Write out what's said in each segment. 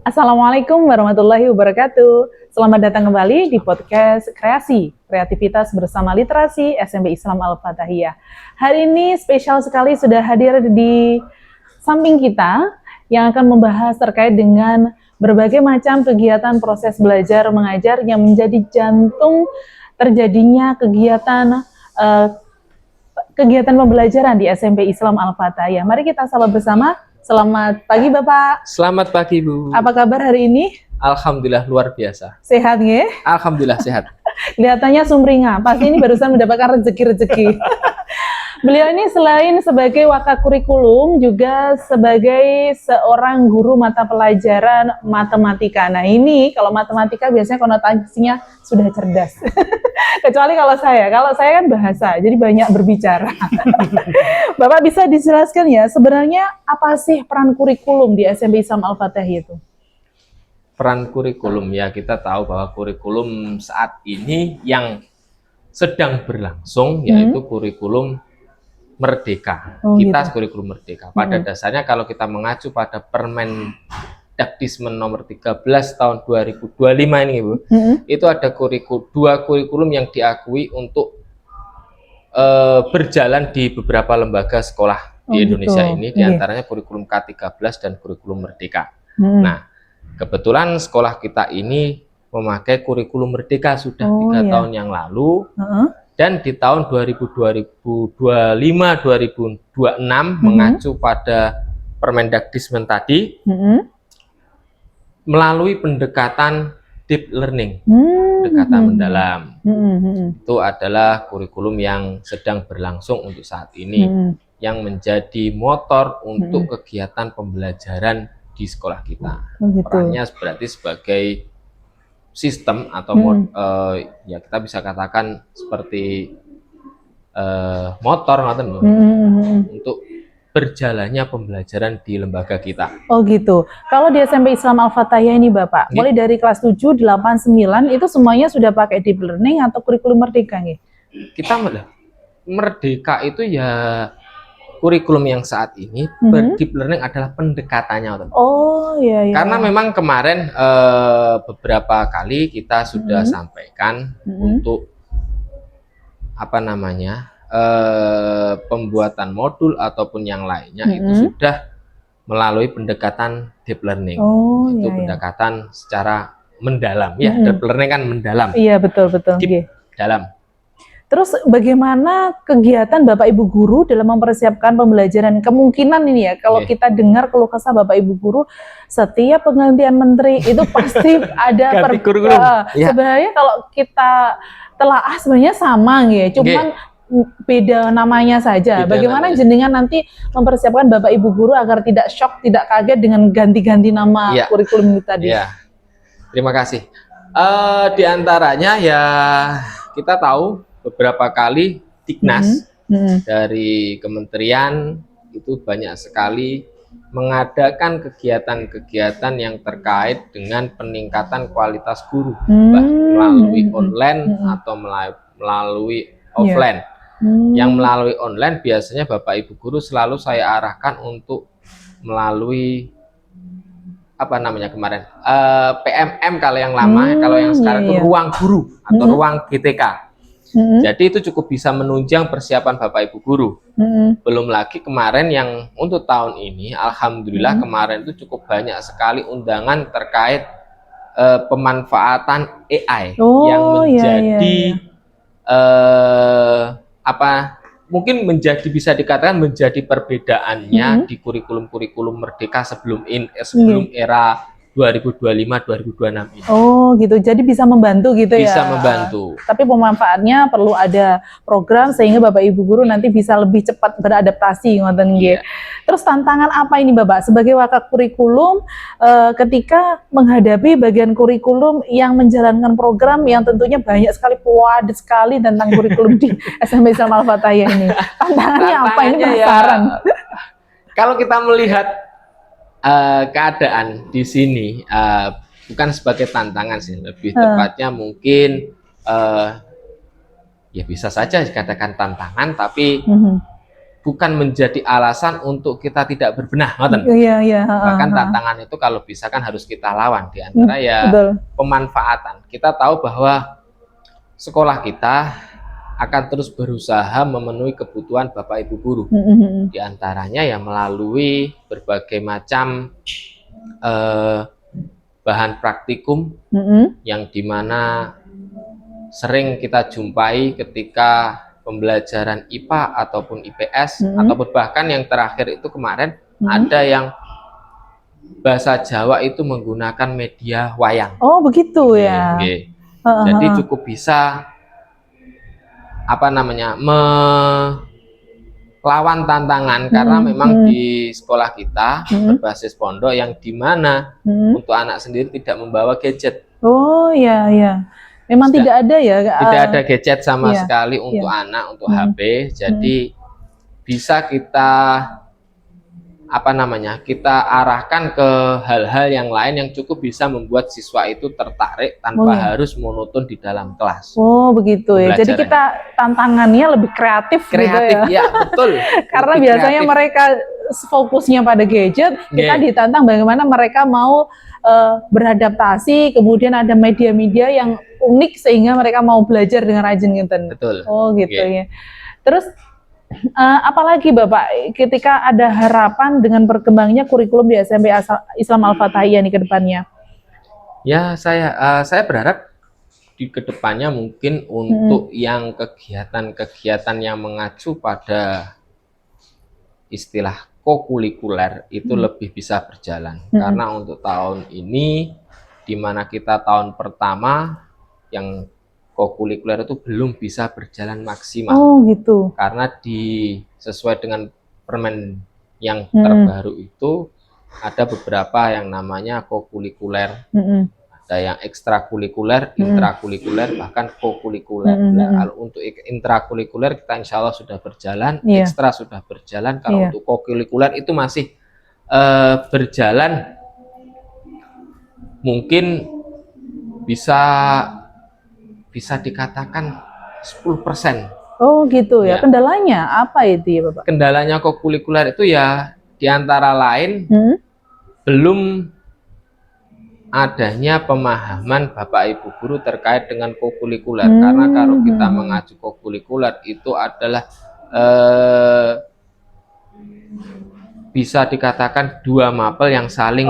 Assalamualaikum warahmatullahi wabarakatuh. Selamat datang kembali di podcast Kreativitas bersama Literasi SMP Islam Al-Fatahiyah. Hari ini spesial sekali sudah hadir di samping kita yang akan membahas terkait dengan berbagai macam kegiatan proses belajar mengajar yang menjadi jantung terjadinya kegiatan pembelajaran di SMP Islam Al-Fatahiyah. Mari kita salam bersama. Selamat pagi Bapak. Selamat pagi Bu. Apa kabar hari ini? Alhamdulillah luar biasa. Sehat nggih? Alhamdulillah sehat. Kelihatannya sumringah. Pasti ini barusan mendapatkan rezeki-rezeki. Beliau ini selain sebagai wakakurikulum juga sebagai seorang guru mata pelajaran matematika. Nah ini kalau matematika biasanya konotasinya sudah cerdas. Kecuali kalau saya kan bahasa, jadi banyak berbicara. Bapak bisa dijelaskan ya, sebenarnya apa sih peran kurikulum di SMP Islam Al-Fatahiyah itu? Peran kurikulum ya, kita tahu bahwa kurikulum saat ini yang sedang berlangsung yaitu kurikulum Merdeka. Kita gitu. Kurikulum Merdeka. Pada dasarnya kalau kita mengacu pada Permendagdismen nomor 13 tahun 2025 ini Bu, itu ada dua kurikulum yang diakui untuk berjalan di beberapa lembaga sekolah di Indonesia ini, diantaranya kurikulum K13 dan kurikulum Merdeka. Nah, kebetulan sekolah kita ini memakai kurikulum Merdeka sudah 3 tahun yang lalu, dan di tahun 2025-2026 mengacu pada Permendagdismen tadi, melalui pendekatan deep learning, pendekatan mendalam. Itu adalah kurikulum yang sedang berlangsung untuk saat ini, yang menjadi motor untuk kegiatan pembelajaran di sekolah kita. Perannya berarti sebagai sistem atau ya kita bisa katakan seperti motor untuk berjalannya pembelajaran di lembaga kita. Oh gitu. Kalau di SMP Islam Al-Fatahiyah ini Bapak, mulai dari kelas 7, 8, 9 itu semuanya sudah pakai deep learning atau kurikulum Merdeka nih? Kita Merdeka itu ya kurikulum yang saat ini deep learning adalah pendekatannya. Oh iya. Karena memang kemarin beberapa kali kita sudah sampaikan untuk pembuatan modul ataupun yang lainnya itu sudah melalui pendekatan deep learning. Itu pendekatan secara mendalam ya. Deep learning kan mendalam. Iya betul. Deep, dalam. Terus bagaimana kegiatan Bapak Ibu Guru dalam mempersiapkan pembelajaran? Kemungkinan ini ya, kalau kita dengar keluh kesah Bapak Ibu Guru, setiap penggantian menteri itu pasti ada sebenarnya kalau kita telaah sebenarnya sama gitu, cuman beda namanya saja. Bagaimana jenengan nanti mempersiapkan Bapak Ibu Guru agar tidak shock, tidak kaget dengan ganti-ganti nama kurikulum itu tadi? Ya. Terima kasih. Di antaranya ya kita tahu beberapa kali Dignas dari kementerian itu banyak sekali mengadakan kegiatan-kegiatan yang terkait dengan peningkatan kualitas guru, melalui online atau melalui offline. Yang melalui online biasanya Bapak Ibu Guru selalu saya arahkan untuk melalui kemarin PMM kalau yang lama, kalau yang sekarang itu ruang guru atau ruang GTK. Jadi itu cukup bisa menunjang persiapan Bapak Ibu Guru. Belum lagi kemarin yang untuk tahun ini, alhamdulillah kemarin itu cukup banyak sekali undangan terkait pemanfaatan AI yang menjadi mungkin bisa dikatakan menjadi perbedaannya di kurikulum-kurikulum Merdeka sebelum era 2025-2026 ini. Oh gitu, jadi bisa membantu gitu ya? Bisa membantu. Tapi pemanfaatnya perlu ada program sehingga Bapak Ibu Guru nanti bisa lebih cepat beradaptasi. Terus tantangan apa ini Bapak sebagai wakakurikulum ketika menghadapi bagian kurikulum yang menjalankan program yang tentunya banyak sekali, padat sekali tentang kurikulum di SMP Islam Al-Fatahiyah ini. Tantangannya apa ini penasaran? Kalau kita melihat keadaan di sini bukan sebagai tantangan sih, lebih tepatnya mungkin ya bisa saja dikatakan tantangan, tapi bukan menjadi alasan untuk kita tidak berbenah, ngoten. Iya, iya. Bahkan tantangan itu kalau bisa kan harus kita lawan, di antara ya Betul. pemanfaatan. Kita tahu bahwa sekolah kita akan terus berusaha memenuhi kebutuhan Bapak Ibu guru. Di antaranya ya melalui berbagai macam bahan praktikum yang dimana sering kita jumpai ketika pembelajaran IPA ataupun IPS, ataupun bahkan yang terakhir itu kemarin ada yang bahasa Jawa itu menggunakan media wayang. Oh begitu ya. Jadi cukup bisa apa namanya melawan tantangan, karena memang di sekolah kita berbasis pondok yang dimana untuk anak sendiri tidak membawa gadget. Oh iya, iya. Memang tidak ada ya? Tidak ada gadget sama sekali untuk anak, untuk HP. Jadi bisa kita apa namanya, kita arahkan ke hal-hal yang lain yang cukup bisa membuat siswa itu tertarik tanpa harus monoton di dalam kelas. Oh begitu ya. Jadi kita tantangannya lebih kreatif gitu ya? Ya betul. Karena biasanya mereka fokusnya pada gadget, kita ditantang bagaimana mereka mau beradaptasi, kemudian ada media-media yang unik sehingga mereka mau belajar dengan rajin gitu. Betul. Oh gitu ya. Terus apalagi Bapak ketika ada harapan dengan berkembangnya kurikulum di SMP Islam Al-Fatahiyah nih ke depannya? Ya saya berharap di kedepannya mungkin untuk yang kegiatan-kegiatan yang mengacu pada istilah kokurikuler itu lebih bisa berjalan. Karena untuk tahun ini, di mana kita tahun pertama yang kokurikuler itu belum bisa berjalan maksimal. Oh gitu. Karena sesuai dengan permen yang terbaru itu ada beberapa yang namanya kokurikuler. Ada yang ekstrakurikuler, intrakurikuler, bahkan kokurikuler. Kalau untuk intrakurikuler kita insya Allah sudah berjalan, ekstra sudah berjalan. Kalau untuk kokurikuler itu masih berjalan, mungkin bisa dikatakan 10%. Oh gitu ya. Kendalanya apa itu ya Bapak? Kendalanya kokurikuler itu ya diantara lain belum adanya pemahaman Bapak Ibu guru terkait dengan kokurikuler. Karena kalau kita mengacu kokurikuler itu adalah bisa dikatakan dua mapel yang saling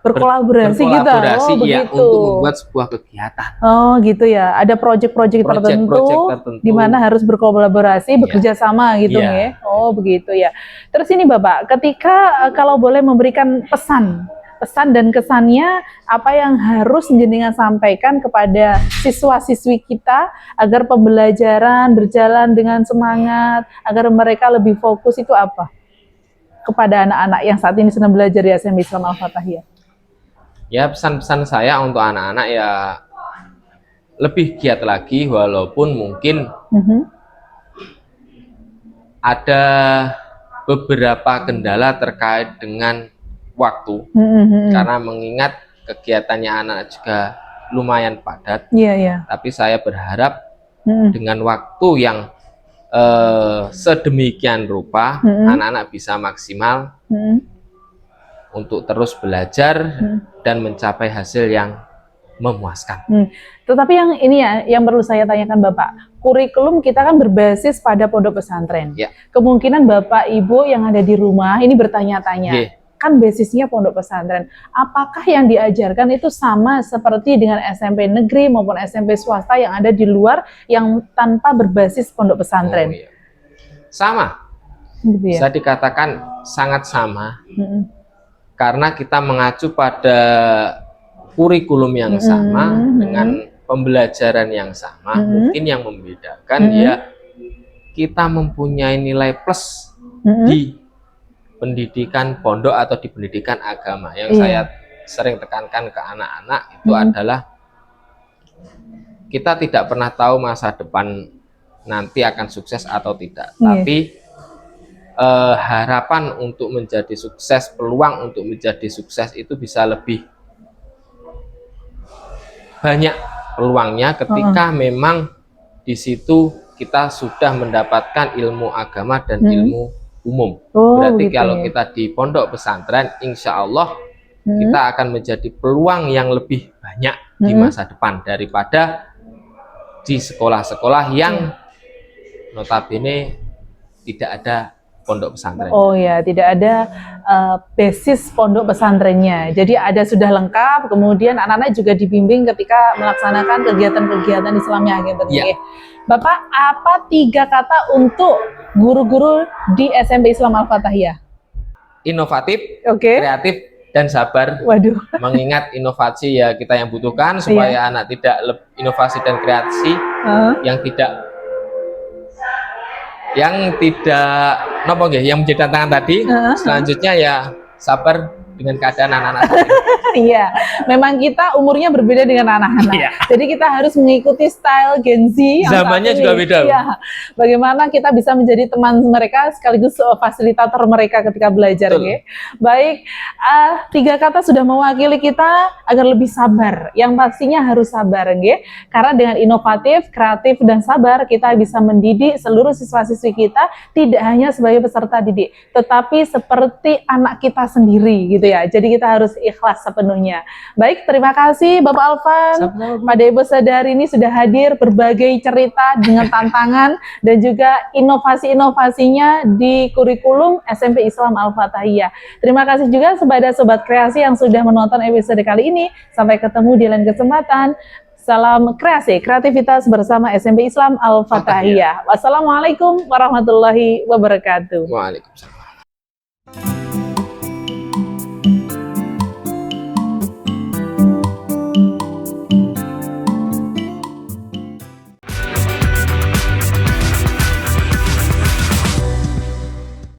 berkolaborasi gitu. Oh, ya, untuk membuat sebuah kegiatan. Oh gitu ya. Ada proyek-proyek tertentu di mana harus berkolaborasi, bekerja sama gitu ya. Oh begitu ya. Terus ini Bapak, ketika kalau boleh memberikan pesan dan kesannya apa yang harus jenengan sampaikan kepada siswa-siswi kita agar pembelajaran berjalan dengan semangat, agar mereka lebih fokus, itu apa? Kepada anak-anak yang saat ini sedang belajar di SMP Islam Al-Fatahiyah. Ya pesan-pesan saya untuk anak-anak ya lebih giat lagi, walaupun mungkin ada beberapa kendala terkait dengan waktu, karena mengingat kegiatannya anak juga lumayan padat. Tapi saya berharap dengan waktu yang sedemikian rupa anak-anak bisa maksimal untuk terus belajar dan mencapai hasil yang memuaskan. Tetapi yang ini ya, yang perlu saya tanyakan Bapak, kurikulum kita kan berbasis pada pondok pesantren. Kemungkinan Bapak Ibu yang ada di rumah ini bertanya-tanya, kan basisnya pondok pesantren. Apakah yang diajarkan itu sama seperti dengan SMP negeri maupun SMP swasta yang ada di luar yang tanpa berbasis pondok pesantren? Sama. Bisa dikatakan sangat sama. Karena kita mengacu pada kurikulum yang sama dengan pembelajaran yang sama. Mungkin yang membedakan ya kita mempunyai nilai plus di pendidikan pondok atau di pendidikan agama. Yang saya sering tekankan ke anak-anak itu adalah kita tidak pernah tahu masa depan nanti akan sukses atau tidak. Tapi harapan untuk menjadi sukses, peluang untuk menjadi sukses itu bisa lebih banyak peluangnya ketika memang di situ kita sudah mendapatkan ilmu agama dan Hmm. ilmu umum. Oh, Berarti begitu kalau ya. kita di pondok pesantren, insya Allah Hmm. kita akan menjadi peluang yang lebih banyak di Hmm. masa depan daripada di sekolah-sekolah yang notabene tidak ada pondok pesantren. Oh ya, tidak ada basis pondok pesantrennya. Jadi ada sudah lengkap, kemudian anak-anak juga dibimbing ketika melaksanakan kegiatan-kegiatan Islamnya gitu. Iya. Bapak, apa 3 kata untuk guru-guru di SMP Islam Al-Fatahiyah? Inovatif, Oke. kreatif, dan sabar. Waduh. Mengingat inovasi ya kita yang butuhkan supaya anak tidak inovasi dan kreasi yang tidak nopo nggih, yang menjadi tantangan tadi. Selanjutnya ya sabar dengan keadaan anak-anak. Iya, memang kita umurnya berbeda dengan anak-anak. Iya. Jadi kita harus mengikuti style Gen Z yang zamannya saat ini. juga beda. Iya. Bagaimana kita bisa menjadi teman mereka sekaligus fasilitator mereka ketika belajar. Okay? Baik, 3 kata sudah mewakili kita agar lebih sabar. Yang pastinya harus sabar, okay? Karena dengan inovatif, kreatif, dan sabar kita bisa mendidik seluruh siswa-siswi kita tidak hanya sebagai peserta didik, tetapi seperti anak kita sendiri, gitu ya. Jadi kita harus ikhlas sepenuhnya. Baik, terima kasih Bapak Alvan. Pada Ibu Sadari ini sudah hadir berbagai cerita dengan tantangan dan juga inovasi-inovasinya di kurikulum SMP Islam Al-Fatahiyah. Terima kasih juga kepada Sobat Kreasi yang sudah menonton episode kali ini. Sampai ketemu di lain kesempatan. Salam kreasi, kreativitas bersama SMP Islam Al-Fatahiyah. Wassalamualaikum warahmatullahi wabarakatuh. Waalaikumsalam.